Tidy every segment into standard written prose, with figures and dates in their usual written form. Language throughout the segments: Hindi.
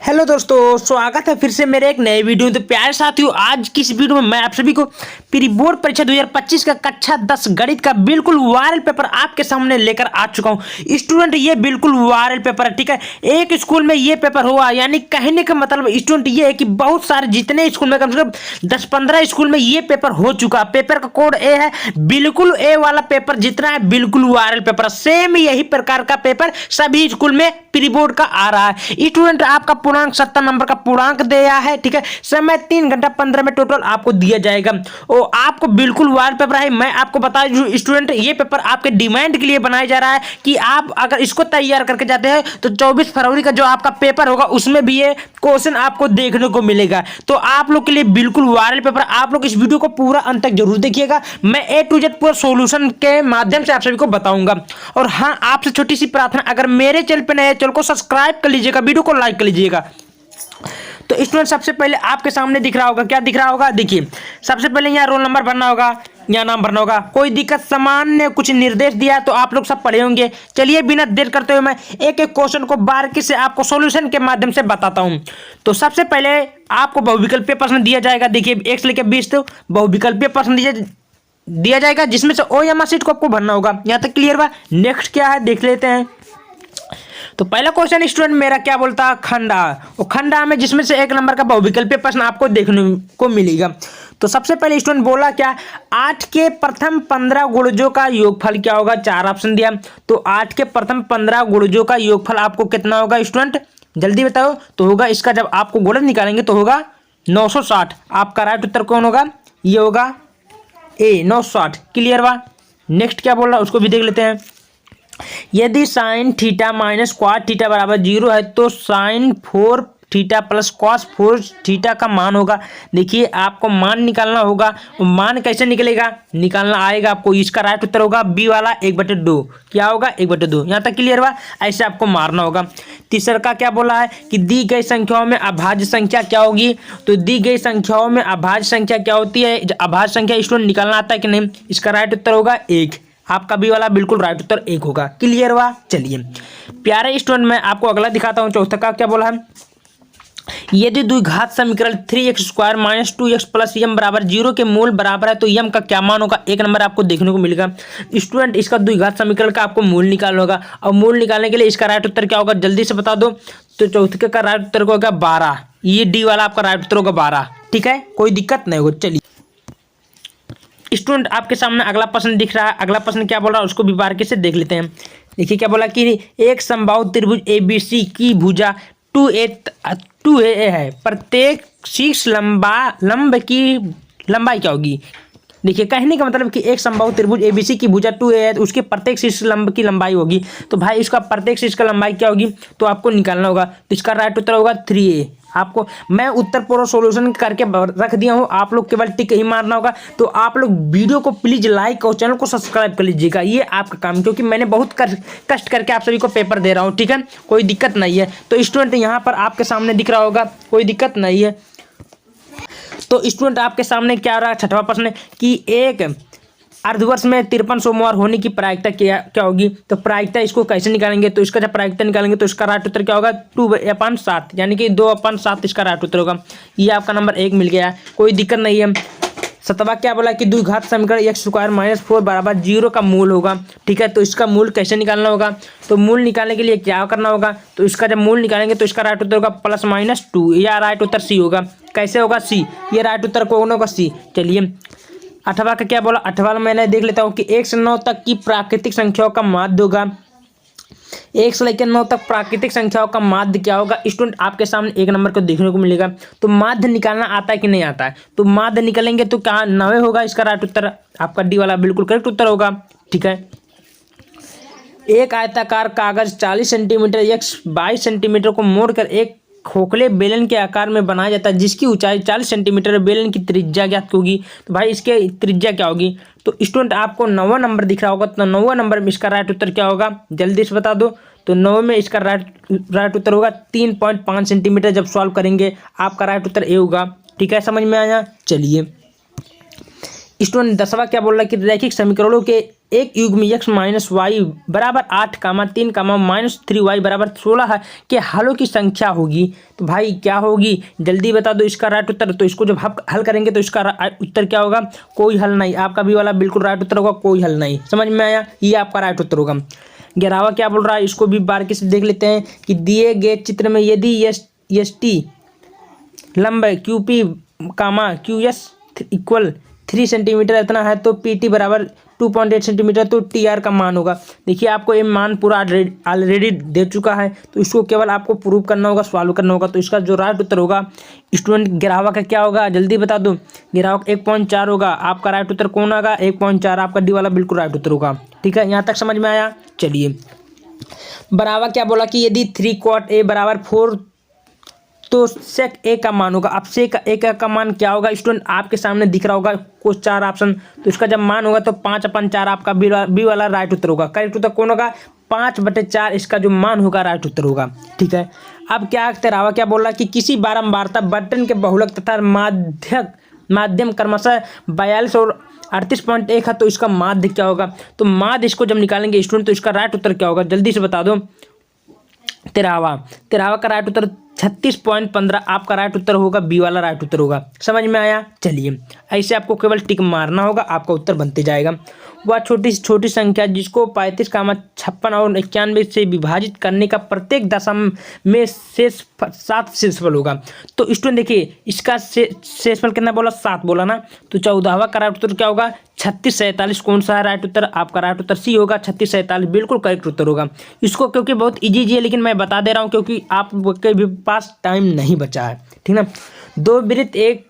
हेलो दोस्तों, स्वागत है फिर से मेरे एक नए वीडियो में। तो प्यारे साथियों, आज की इस वीडियो में मैं आप सभी को प्री बोर्ड परीक्षा 2025 का कक्षा 10 गणित का बिल्कुल वायरल पेपर आपके सामने लेकर आ चुका हूं। स्टूडेंट, ये बिल्कुल वायरल पेपर है, ठीक है। एक स्कूल में ये पेपर हुआ, यानी कहने का मतलब स्टूडेंट ये है कि बहुत सारे जितने स्कूल में कम से कम 10-15 स्कूल में ये पेपर हो चुका। पेपर का कोड ए है, बिल्कुल ए वाला पेपर जितना है बिल्कुल वायरल पेपर। सेम यही प्रकार का पेपर सभी स्कूल में प्री बोर्ड का आ रहा है। स्टूडेंट, आपका पूर्णांक 70 नंबर का पूर्णांक दिया है, ठीक है। समय 3 घंटा 15 मिनट टोटल आपको दिया जाएगा और आपको बिल्कुल वायरल पेपर है। मैं आपको बता दूं स्टूडेंट, ये पेपर आपके डिमांड के लिए बनाया जा रहा है कि आप अगर इसको तैयार करके जाते हैं तो 24 फरवरी का जो आपका पेपर होगा उसमें भी ये क्वेश्चन आपको देखने को मिलेगा। तो आप लोग के लिए बिल्कुल वायरल पेपर। आप लोग इस वीडियो को पूरा अंत तक जरूर देखिएगा। मैं A to Z पूरा सॉल्यूशन के माध्यम से आप सभी को बताऊंगा। और हाँ, आपसे छोटी सी प्रार्थना, अगर मेरे चैनल पर नए चैनल को सब्सक्राइब कर लीजिएगा, वीडियो को लाइक कर लीजिएगा। तो स्टूडेंट, सबसे पहले आपके सामने दिख रहा होगा, क्या दिख रहा होगा, देखिए। सबसे पहले यहाँ रोल नंबर भरना होगा, यहाँ नाम भरना होगा। कोई दिक्कत, सामान्य कुछ निर्देश दिया तो आप लोग सब पढ़े होंगे। चलिए बिना देर करते हुए मैं एक एक क्वेश्चन को बारीकी से आपको सॉल्यूशन के माध्यम से बताता हूँ। तो सबसे पहले आपको बहुविकल्पीय प्रश्न दिया जाएगा। देखिए 1 से लेकर 20 तो बहुविकल्पीय प्रश्न दिया जाएगा, जिसमें से ओ या सीट को आपको भरना होगा। यहाँ तक क्लियर बा। नेक्स्ट क्या है देख लेते हैं। तो पहला क्वेश्चन स्टूडेंट मेरा क्या बोलता, खंडा। और खंडा में जिसमें से 1 नंबर का बहुविकल्पीय प्रश्न आपको देखने को मिलेगा। तो सबसे पहले स्टूडेंट बोला क्या, 8 के प्रथम 15 गुणजों का योगफल क्या होगा। 4 ऑप्शन दिया। तो 8 के प्रथम 15 गुणजों का योगफल आपको कितना होगा स्टूडेंट, जल्दी बताओ। तो होगा इसका, जब आपको गुणज निकालेंगे तो होगा 960। आपका राइट उत्तर कौन होगा, ये होगा ए 960। क्लियर बा। नेक्स्ट क्या बोल रहा है उसको भी देख लेते हैं। यदि साइन थीटा माइनस क्वाट थीटा बराबर 0 है तो sine 4 theta plus cos 4 theta का मान होगा। देखिए आपको मान निकालना होगा। मान कैसे निकलेगा, निकालना आएगा आपको। इसका राइट उत्तर होगा बी वाला 1/2। क्या होगा 1/2। यहाँ तक क्लियर हुआ। ऐसे आपको मारना होगा। तीसरा का क्या बोला है कि दी गई संख्याओं में अभाज्य संख्या क्या होगी। तो दी गई संख्याओं में अभाज्य संख्या क्या होती है, अभाज्य संख्या स्टूडेंट निकालना आता है कि नहीं। इसका राइट उत्तर होगा 1। आपका बी वाला बिल्कुल राइट उत्तर 1 होगा। क्लियर हुआ। चलिए प्यारे स्टूडेंट, मैं आपको अगला दिखाता हूँ। चौथा का क्या बोला है, यदि द्विघात समीकरण 3x² minus 2x plus m बराबर 0 के मूल बराबर है तो m का क्या मान होगा। 1 नंबर आपको देखने को मिलेगा। स्टूडेंट, इसका द्विघात समीकरण का आपको मूल निकालना होगा। और मूल निकालने के लिए इसका राइट उत्तर क्या होगा जल्दी से बता दो। तो चौथे का राइट उत्तर होगा 12। ये डी वाला आपका राइट उत्तर होगा 12। ठीक है, कोई दिक्कत नहीं होगी। चलिए स्टूडेंट, आपके सामने अगला प्रश्न दिख रहा है। अगला प्रश्न क्या बोल रहा है उसको भी बारीकी से देख लेते हैं। देखिए क्या बोला कि एक समबाहु त्रिभुज ABC की भुजा 2a है। प्रत्येक शीर्ष लंब की लंबाई क्या होगी। देखिए कहने का मतलब कि एक समबाहु त्रिभुज ABC की भुजा 2a है तो उसके प्रत्येक शीर्ष लंब की लंबाई होगी। तो भाई इसका प्रत्येक शीर्ष का लंबाई क्या होगी, तो आपको निकालना होगा। तो इसका राइट उत्तर होगा 3a। आपको मैं उत्तर पूर्व सॉल्यूशन करके रख दिया हूँ, आप लोग केवल टिक ही मारना होगा। तो आप लोग वीडियो को प्लीज लाइक और चैनल को सब्सक्राइब कर लीजिएगा, ये आपका काम, क्योंकि मैंने बहुत कष्ट करके आप सभी को पेपर दे रहा हूँ। ठीक है, कोई दिक्कत नहीं है। तो स्टूडेंट यहाँ पर आपके सामने दिख रहा होगा, कोई दिक्कत नहीं है। तो स्टूडेंट आपके सामने क्या रहा, छठवां प्रश्न कि एक अर्धवर्ष में 53 सोमवार होने की प्रायिकता क्या होगी। तो प्रायिकता इसको कैसे निकालेंगे, तो इसका जब प्रायिकता निकालेंगे तो इसका राइट उत्तर क्या होगा 2/7, यानी कि 2/7 इसका राइट उत्तर होगा। ये आपका नंबर 1 मिल गया, कोई दिक्कत नहीं है। सतवा क्या बोला कि द्विघात समीकरण x² माइनस 4 बराबर 0 का मूल होगा। ठीक है, तो इसका मूल कैसे निकालना होगा। तो मूल निकालने के लिए क्या करना होगा, तो इसका जब मूल निकालेंगे तो इसका राइट उत्तर होगा +-2। या राइट उत्तर सी होगा। कैसे होगा सी, ये राइट उत्तर कौन होगा सी। चलिए 8वां का क्या बोला, 8वां मैंने देख लेता हूँ कि 1 से 9 तक की प्राकृतिक संख्याओं का माध्य होगा। 1 से लेकर 9 तक प्राकृतिक संख्याओं का माध्य क्या होगा। स्टूडेंट आपके सामने 1 नंबर को देखने को मिलेगा। तो माध्य निकालना आता है कि नहीं आता है, तो माध्य निकालेंगे तो क्या 9 होगा। इसका राइट उत्तर आपका डी वाला बिल्कुल करेक्ट उत्तर होगा। ठीक है, एक आयताकार कागज 40 सेंटीमीटर x 22 सेंटीमीटर को मोड़कर एक खोखले बेलन के आकार में बनाया जाता है जिसकी ऊंचाई 40 सेंटीमीटर। बेलन की त्रिज्या ज्ञात होगी। तो भाई इसके त्रिज्या क्या होगी। तो स्टूडेंट आपको 9वां नंबर दिख रहा होगा। तो 9वां नंबर में इसका राइट उत्तर क्या होगा, जल्दी से बता दो। तो 9 में इसका राइट उत्तर होगा 3.5 सेंटीमीटर। जब सॉल्व करेंगे आपका राइट उत्तर ए होगा। ठीक है, समझ में आया। चलिए स्टूडेंट 10वां क्या बोल रहा है कि रैखिक समीकरणों के एक युग्म x माइनस वाई बराबर 8 कामा 3 कामा माइनस 3y बराबर 16 है के हलों की संख्या होगी। तो भाई क्या होगी जल्दी बता दो इसका राइट उत्तर। तो इसको जब हम हल करेंगे तो इसका उत्तर क्या होगा, कोई हल नहीं। आपका बी वाला बिल्कुल राइट उत्तर होगा, कोई हल नहीं। समझ में आया, ये आपका राइट उत्तर होगा। 11वां क्या बोल रहा है, इसको भी बारीकी से देख लेते हैं कि दिए गए चित्र में यदि एस टी लंब क्यू पी कामा क्यू एस इक्वल 3 सेंटीमीटर इतना है तो पी टी बराबर 2.8 सेंटीमीटर, तो टी आर का मान होगा। देखिए आपको ये मान पूरा ऑलरेडी दे चुका है, तो इसको केवल आपको प्रूव करना होगा, सॉल्व करना होगा। तो इसका जो राइट उत्तर होगा स्टूडेंट 11वां का क्या होगा, जल्दी बता दो। 11वां 1.4 होगा। आपका राइट उत्तर कौन होगा, 1.4। आपका डी वाला बिल्कुल राइट उत्तर होगा। ठीक है, यहाँ तक समझ में आया। चलिए बराबर क्या बोला कि यदि 3 cot a बराबर 4 तो सेक ए का मान होगा। अब सेक ए का मान क्या होगा स्टूडेंट, आपके सामने दिख रहा होगा कुछ 4 ऑप्शन। तो इसका जब मान होगा तो 5/4 आपका बी वाला राइट उत्तर होगा। करेक्ट उत्तर कौन होगा, 5/4 इसका जो मान होगा राइट उत्तर होगा। ठीक है, अब क्या 13वां क्या बोल रहा है कि किसी बारंबारता बटन के बहुलक तथा माध्यम क्रमशः 42 और 38.1 है तो इसका माध्य क्या होगा। तो माध्य इसको जब निकालेंगे स्टूडेंट तो इसका राइट उत्तर क्या होगा, जल्दी से बता दो। 13वां का राइट उत्तर 36.15 आपका राइट उत्तर होगा, बी वाला राइट उत्तर होगा। समझ में आया। चलिए ऐसे आपको केवल टिक मारना होगा, आपका उत्तर बनते जाएगा। वह छोटी से छोटी संख्या जिसको 35, 56 और 91 से विभाजित करने का प्रत्येक दशम में शेष 7 शेषफल होगा। तो स्टूडेंट देखिए इसका शेषफल कितना बोला, 7 बोला ना। तो 14वां का राइट उत्तर क्या होगा, 36, 47 कौन सा है राइट उत्तर, आपका राइट उत्तर सी होगा। 36, 47 बिल्कुल करेक्ट उत्तर होगा। इसको क्योंकि बहुत इजी है लेकिन मैं बता दे रहा हूँ क्योंकि आपके भी पास टाइम नहीं बचा है। ठीक ना, दो वृत्त एक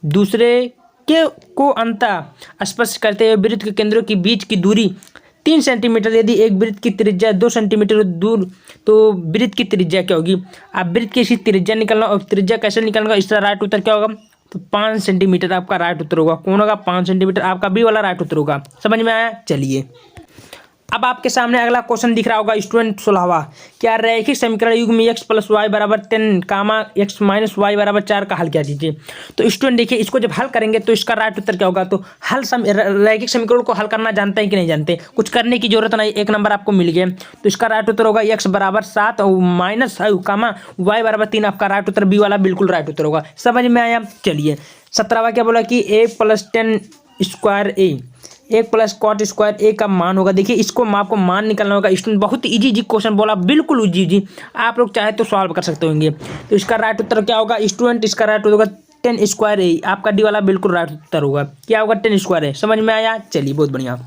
दूसरे को अंतः स्पर्श करते हुए वृत्त के केंद्रों के बीच की दूरी 3 सेंटीमीटर। यदि एक वृत्त की त्रिज्या 2 सेंटीमीटर दूर तो वृत्त की त्रिज्या क्या होगी। आप वृत्त की इसकी त्रिज्या निकालना और त्रिज्या कैसे निकालना, इसका राइट उत्तर क्या होगा, तो 5 सेंटीमीटर आपका राइट उत्तर होगा। कौन होगा, 5 सेंटीमीटर आपका बी वाला राइट उत्तर होगा। समझ में आया। चलिए अब आपके सामने अगला क्वेश्चन दिख रहा होगा स्टूडेंट 16वां, क्या रैखिक समीकरण युग्म x + y बराबर 10 कामा x माइनस y बराबर 4 का हल क्या दीजिए। तो स्टूडेंट देखिए इसको जब हल करेंगे तो इसका राइट उत्तर क्या होगा। तो रैखिक समीकरण को हल करना जानते हैं कि नहीं जानते, कुछ करने की जरूरत नहीं, 1 नंबर आपको मिल गया। तो इसका राइट उत्तर होगा x बराबर 7 और माइनस कामा y बराबर 3 आपका राइट उत्तर बी वाला बिल्कुल राइट उत्तर होगा। समझ में आया। चलिए 17वां क्या बोला कि a + 10 square a 1 + cot square A का मान होगा। देखिए इसको आपको मान निकालना होगा स्टूडेंट, बहुत इजी क्वेश्चन बोला, बिल्कुल इजी। आप लोग चाहे तो सॉल्व कर सकते होंगे। तो इसका राइट उत्तर क्या होगा स्टूडेंट, इसका राइट उत्तर होगा 10 स्क्वायर ए। आपका डी वाला बिल्कुल राइट उत्तर होगा। क्या होगा, 10 स्क्वायर ए। समझ में आया। चलिए बहुत बढ़िया।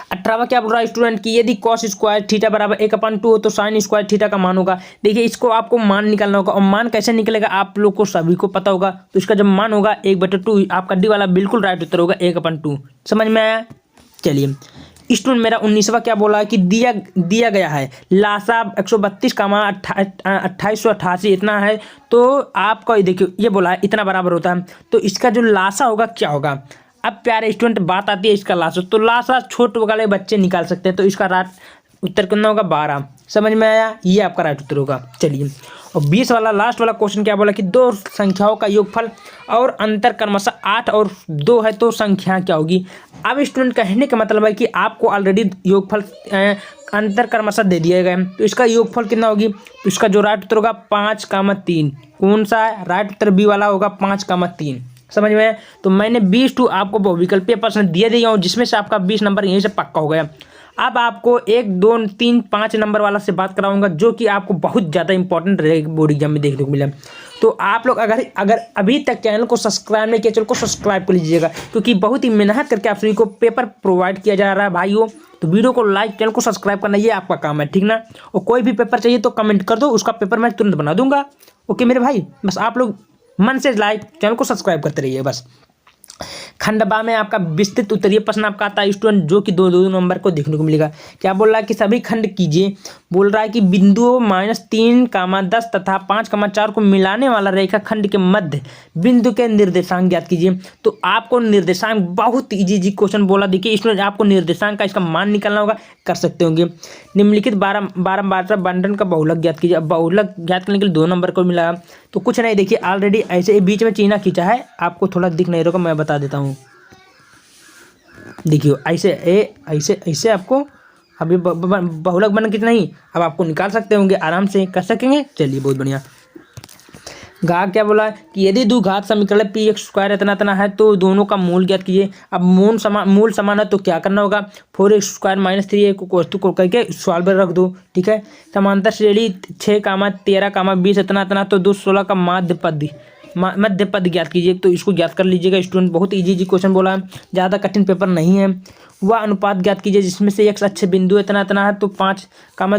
18वां क्या बोल रहा है स्टूडेंट की यदि cos स्क्वायर थीटा बराबर 1/2 हो तो sin स्क्वायर थीटा का मान होगा। देखिए इसको आपको मान निकालना होगा और मान कैसे निकलेगा आप लोग को सभी को पता होगा। तो इसका जब मान होगा 1/2 आपका डी वाला बिल्कुल राइट उत्तर होगा 1/2। समझ में आया। चलिए स्टूडेंट मेरा 19वां क्या बोला है कि दिया गया है लासा 132 कामा 2888 इतना है तो आपका देखिए ये बोला है इतना बराबर होता है। तो इसका जो लासा होगा क्या होगा। अब प्यारे स्टूडेंट बात आती है इसका लासा, तो लासा छोटे वाले बच्चे निकाल सकते हैं। तो इसका राइट उत्तर कितना होगा, 12। समझ में आया, ये आपका राइट उत्तर होगा। चलिए और 20 वाला लास्ट वाला क्वेश्चन क्या बोला कि दो संख्याओं का योगफल और अंतर क्रमशः 8 और 2 है तो संख्या क्या होगी। अब स्टूडेंट कहने का मतलब है कि आपको ऑलरेडी योगफल अंतर क्रमशः दे दिया गया है, तो इसका योगफल कितना होगी। तो इसका जो राइट उत्तर होगा 5,3। कौन सा है राइट उत्तर, बी वाला होगा 5,3। समझ में आया। तो मैंने 20 आपको बहुविकल्पीय प्रश्न दिए दिया हूँ जिसमें से आपका 20 नंबर यहीं से पक्का हो गया। अब आपको 1, 2, 3, 5 नंबर वाला से बात कराऊंगा जो कि आपको बहुत ज़्यादा इंपॉर्टेंट रहेगा बोर्ड एग्जाम में देखने को मिला। तो आप लोग अगर अभी तक चैनल को सब्सक्राइब नहीं किया, चैनल को सब्सक्राइब कर लीजिएगा क्योंकि बहुत ही मेहनत करके आप सभी को पेपर प्रोवाइड किया जा रहा है भाइयों। तो वीडियो को लाइक, चैनल को सब्सक्राइब करना ये आपका काम है, ठीक ना। और कोई भी पेपर चाहिए तो कमेंट कर दो, उसका पेपर मैं तुरंत बना दूंगा। ओके मेरे भाई, बस आप लोग मन से लाइक, चैनल को सब्सक्राइब करते रहिए बस। खंड बा में आपका विस्तृत उत्तरीय प्रश्न आपका आता है स्टूडेंट जो कि 2 नंबर को देखने को मिलेगा। क्या बोल रहा है कि सभी खंड कीजिए। बोल रहा है कि बिंदुओं -3, 10 तथा 5, 4 को मिलाने वाला रेखा खंड के मध्य बिंदु के निर्देशांक ज्ञात कीजिए। तो आपको निर्देशांक बहुत इजी क्वेश्चन बोला। देखिए स्टूडेंट आपको निर्देशांक का इसका मान निकालना होगा, कर सकते होंगे। निम्नलिखित बारंबारता बंटन का बहुलक ज्ञात कीजिए। अब बहुलक ज्ञात करने के लिए 2 नंबर को मिला तो कुछ नहीं, देखिए ऑलरेडी ऐसे बीच में चीना खींचा है, आपको थोड़ा दिख नहीं रहा, मैं बता देता हूँ। देखिए ऐसे ऐसे ऐसे आपको अभी बहुलक बन कितना ही अब आपको निकाल सकते होंगे, आराम से कर सकेंगे। चलिए बहुत बढ़िया। गा क्या बोला कि यदि द्विघात समीकरण पी एक्स स्क्वायर इतना इतना है तो दोनों का मूल ज्ञात कीजिए। अब मूल समान है तो क्या करना होगा, 4x² - 3a को कोष्ठक को करके सॉल्व रख दो। ठीक है, समांतर श्रेणी 6, 13, 20 इतना इतना तो 2, 16 का मध्य पद ज्ञात कीजिए। तो इसको ज्ञात कर लीजिएगा स्टूडेंट, बहुत इजी क्वेश्चन बोला है, ज़्यादा कठिन पेपर नहीं है। वह अनुपात ज्ञात कीजिए जिसमें से x अच्छे बिंदु इतना इतना है तो 5,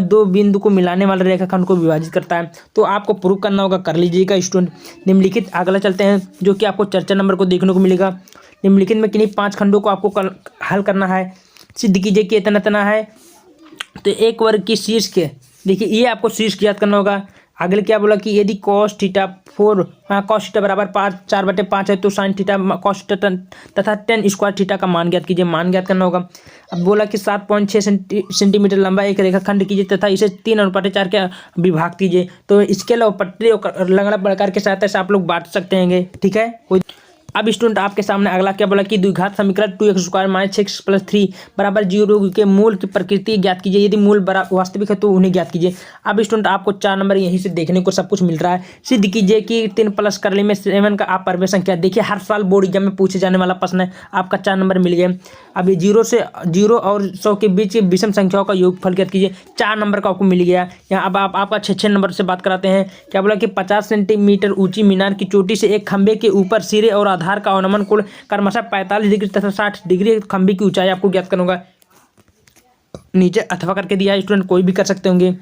2 बिंदु को मिलाने वाले रेखाखंड को विभाजित करता है। तो आपको प्रूव करना होगा, कर लीजिएगा स्टूडेंट। निम्नलिखित अगला चलते हैं जो कि आपको चर्चा नंबर को देखने को मिलेगा। निम्नलिखित में किन्हीं 5 खंडों को आपको हल करना है। सिद्ध कीजिए कि इतना इतना है तो एक वर्ग की शीर्ष के, देखिए ये आपको शीर्ष ज्ञात करना होगा। अगले क्या बोला कि यदि cos थीटा बराबर 4/5 है तो sin थीटा cos थीटा तथा tan स्क्वायर थीटा का मान ज्ञात कीजिए। मान ज्ञात करना होगा। अब बोला कि 7.6 सेंटीमीटर लंबा एक रेखाखंड कीजिए तथा इसे 3/4 के विभाग कीजिए। तो स्केल और पट्टी और लंगड़ा प्रकार के सहायता से आप लोग बांट सकते हैं। ठीक है, अब स्टूडेंट आपके सामने अगला क्या बोला कि द्विघात समीकरण 2x² - 6x + 3 = 0 के मूल की प्रकृति ज्ञात कीजिए। यदि मूल वास्तविक है तो उन्हें ज्ञात कीजिए। अब स्टूडेंट आपको 4 नंबर यहीं से देखने को सब कुछ मिल रहा है। सिद्ध कीजिए कि 3 + करली में 7 का अपरिमेय संख्या। देखिए हर साल बोर्ड एग्जाम में पूछे जाने वाला प्रश्न है, आपका 4 नंबर मिल गया। अब ये 0 और 100 के बीच की विषम संख्याओं का योगफल ज्ञात कीजिए। 4 नंबर का आपको मिल गया। यहाँ अब आपका 6 नंबर से बात कराते हैं। क्या बोला कि 50 सेंटीमीटर ऊंची मीनार की चोटी से एक खंभे के ऊपर सिरे और आधार का अवनमन कोण क्रमशः 45 डिग्री तथा 60 डिग्री, खंभे की ऊंचाई आपको ज्ञात करना होगा। नीचे अथवा करके दिया है स्टूडेंट, कोई भी कर सकते होंगे।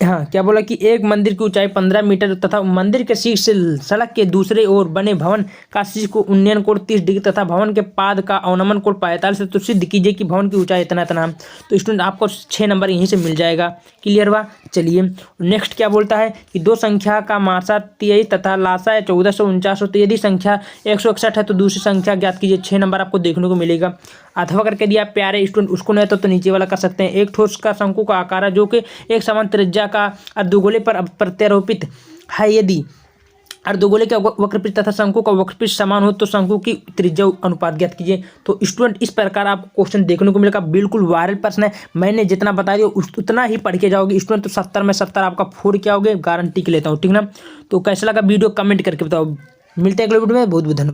हाँ, क्या बोला कि एक मंदिर की ऊंचाई 15 मीटर तथा मंदिर के शीर्ष से सड़क के दूसरे ओर बने भवन का शीर्ष को उन्नयन कोण 30 डिग्री तथा भवन के पाद का अवनमन कोण 45 से। तो सिद्ध कीजिए कि भवन की ऊंचाई इतना इतना। तो स्टूडेंट आपको 6 नंबर यहीं से मिल जाएगा। क्लियर हुआ। चलिए नेक्स्ट क्या बोलता है कि दो संख्या का मासा 23 तथा लासा 1449 हो तो यदि संख्या 161 है तो दूसरी संख्या ज्ञात कीजिए। 6 नंबर आपको देखने को मिलेगा। अथवा करके दिया प्यारे स्टूडेंट, उसको नहीं तो नीचे वाला कर सकते हैं। एक ठोस का शंकु का आकार है जो कि एक समान त्रिज्या का अर्धगोले पर प्रत्यारोपित है। यदि अर्धगोले के वक्रपृष्ठ तथा शंकु का वक्रपृष्ठ समान हो तो शंकु की त्रिज्या अनुपात ज्ञात कीजिए। तो स्टूडेंट इस प्रकार आपको क्वेश्चन देखने को मिलेगा। बिल्कुल वायरल प्रश्न है, मैंने जितना बता दिया उतना ही पढ़ के जाओगे स्टूडेंट। तो 70 में 70 आपका फोड़ के आओगे, गारंटी के लेता हूँ। ठीक ना, तो कैसा लगा वीडियो कमेंट करके बताओ। मिलते हैं अगले वीडियो में। बहुत बहुत धन्यवाद।